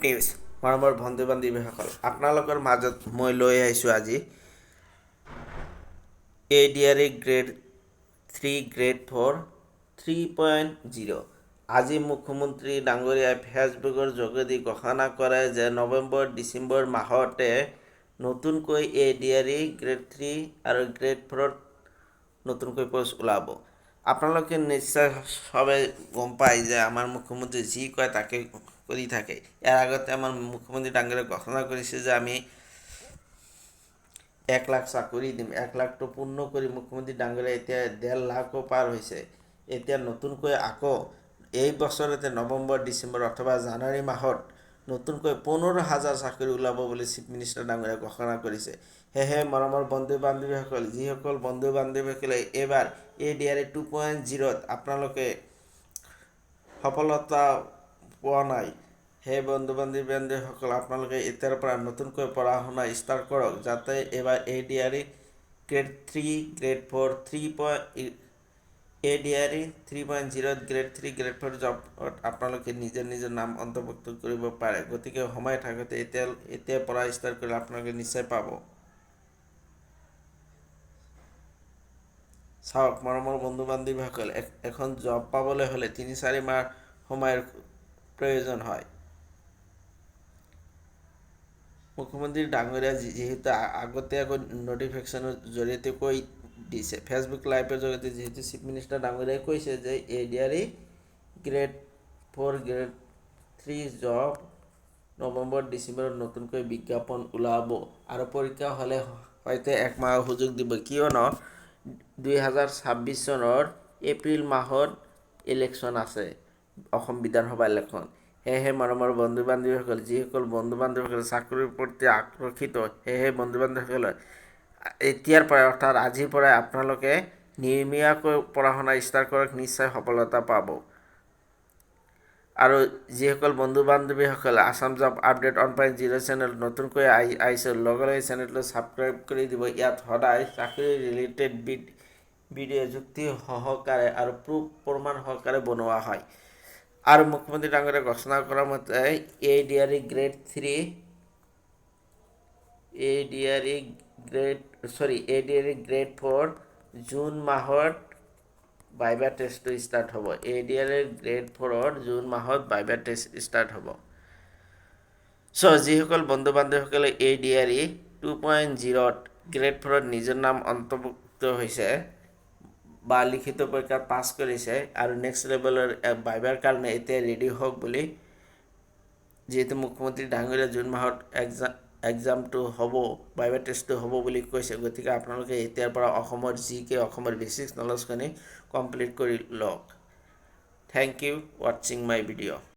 News মৰমৰ বন্ধু বান্ধৱীসকল, আপোনালোকৰ মাজত মই লৈ আহিছোঁ আজি ADRE গ্ৰেড 3 গ্ৰেড 4 3.0। আজি মুখ্যমন্ত্ৰী ডাঙৰীয়াই ফেচবুকৰ যোগেদি ঘোষণা কৰে যে নৱেম্বৰ ডিচেম্বৰ মাহতে নতুনকৈ ADRE গ্ৰেড 3 আৰু গ্ৰেড 4ত নতুনকৈ পোষ্ট ওলাব। আপোনালোকে নিশ্চয় সবে গম পায় যে আমাৰ মুখ্যমন্ত্ৰী যি কয় তাকে কৰি থাকে। ইয়াৰ আগতে আমাৰ মুখ্যমন্ত্ৰী ডাঙৰীয়াই ঘোষণা কৰিছে যে আমি 1 লাখ চাকৰি দিম। 1 লাখটো পূৰ্ণ কৰি মুখ্যমন্ত্ৰী ডাঙৰীয়া এতিয়া 1.5 লাখো পাৰ হৈছে। এতিয়া নতুনকৈ আকৌ এই বছৰতে নৱেম্বৰ ডিচেম্বৰ অথবা জানুৱাৰী মাহত নতুনকৈ 15,000 চাকৰি ওলাব বুলি চিফ মিনিষ্টাৰ ডাঙৰীয়াই ঘোষণা কৰিছে। সেয়েহে মৰমৰ বন্ধু বান্ধৱীসকল, যিসকল বন্ধু বান্ধৱীসকলে এইবাৰ ADRE 2.0ত আপোনালোকে সফলতা পোৱা নাই, সেই বন্ধু বান্ধৱীসকল আপোনালোকে এতিয়াৰ পৰা নতুনকৈ পঢ়া শুনা ষ্টাৰ্ট কৰক, যাতে এইবাৰ ADRE grade 3 grade 4 ADRE 3.0 grade 3 grade 4 জবত আপোনালোকে নিজৰ নাম অন্তৰ্ভুক্ত কৰিব পাৰে। গতিকে সময় থাকোঁতে এতিয়া পঢ়া ষ্টাৰ্ট কৰিলে আপোনালোকে নিশ্চয় পাব। চাওক মৰমৰ বন্ধু বান্ধৱীসকল, এখন জব পাবলৈ হ'লে 3-4 মাহ সময়ৰ প্ৰয়োজন হয়। মুখ্যমন্ত্ৰী ডাঙৰীয়া যিহেতু আগতীয়াকৈ নটিফিকেশ্যনৰ জৰিয়তে কৈ দিছে, ফেচবুক লাইভৰ জৰিয়তে যিহেতু চিফ মিনিষ্টাৰ ডাঙৰীয়াই কৈছে যে ADRE grade 4 grade 3 job November ডিচেম্বৰত নতুনকৈ বিজ্ঞাপন ওলাব আৰু পৰীক্ষা হ'লে হয়তো 1 মাহৰ সুযোগ দিব, কিয়নো 2026 চনৰ এপ্ৰিল মাহত ইলেকশ্যন আছে, অসম বিধানসভা ইলেকশ্যন। সেয়েহে মৰমৰ বন্ধু বান্ধৱীসকল, যিসকল বন্ধু বান্ধৱীসকলে চাকৰিৰ প্ৰতি আকৰ্ষিত, সেয়েহে বন্ধু বান্ধৱীসকলে এতিয়াৰ পৰাই অৰ্থাৎ আজিৰ পৰাই আপোনালোকে নিয়মীয়াকৈ পঢ়া শুনা ষ্টাৰ্ট কৰক, নিশ্চয় সফলতা পাব। আৰু যিসকল বন্ধু বান্ধৱীসকলে আসাম জব আপডেট 1.0 চেনেল নতুনকৈ আহিছে, লগে চেনেলটো ছাবস্ক্ৰাইব কৰি দিব। ইয়াত সদায় চাকৰি ৰিলেটেড ভিডিঅ' যুক্তি সহকাৰে আৰু প্ৰমাণ সহকাৰে বনোৱা হয়। আৰু মুখ্যমন্ত্ৰী ডাঙৰীয়াই ঘোষণা কৰা মতে ADRE গ্ৰেড 4 জুন মাহত ভাইভা টেষ্টটো ষ্টাৰ্ট হ'ব। ADRE গ্ৰেড 4ৰ জুন মাহত ভাইভা টেষ্ট ষ্টাৰ্ট হ'ব। যিসকল বন্ধু বান্ধৱীসকলে ADRE 2.0ত গ্ৰেড 4ত নিজৰ নাম অন্তৰ্ভুক্ত হৈছে বা লিখিত পৰীক্ষাত পাছ কৰিছে আৰু নেক্সট লেভেলৰ ভাইভাৰ কাৰণে এতিয়া ৰেডি হওক বুলি, যিহেতু মুখ্যমন্ত্ৰী ডাঙৰীয়া জুন মাহত এক্সামটো হ'ব, ভাইভা টেষ্টটো হ'ব বুলি কৈছে। গতিকে আপোনালোকে এতিয়াৰ পৰা অসমৰ বেচিক নলেজখিনি কমপ্লিট কৰি লওক। থেংক ইউ ৱাচিং মাই ভিডিঅ'।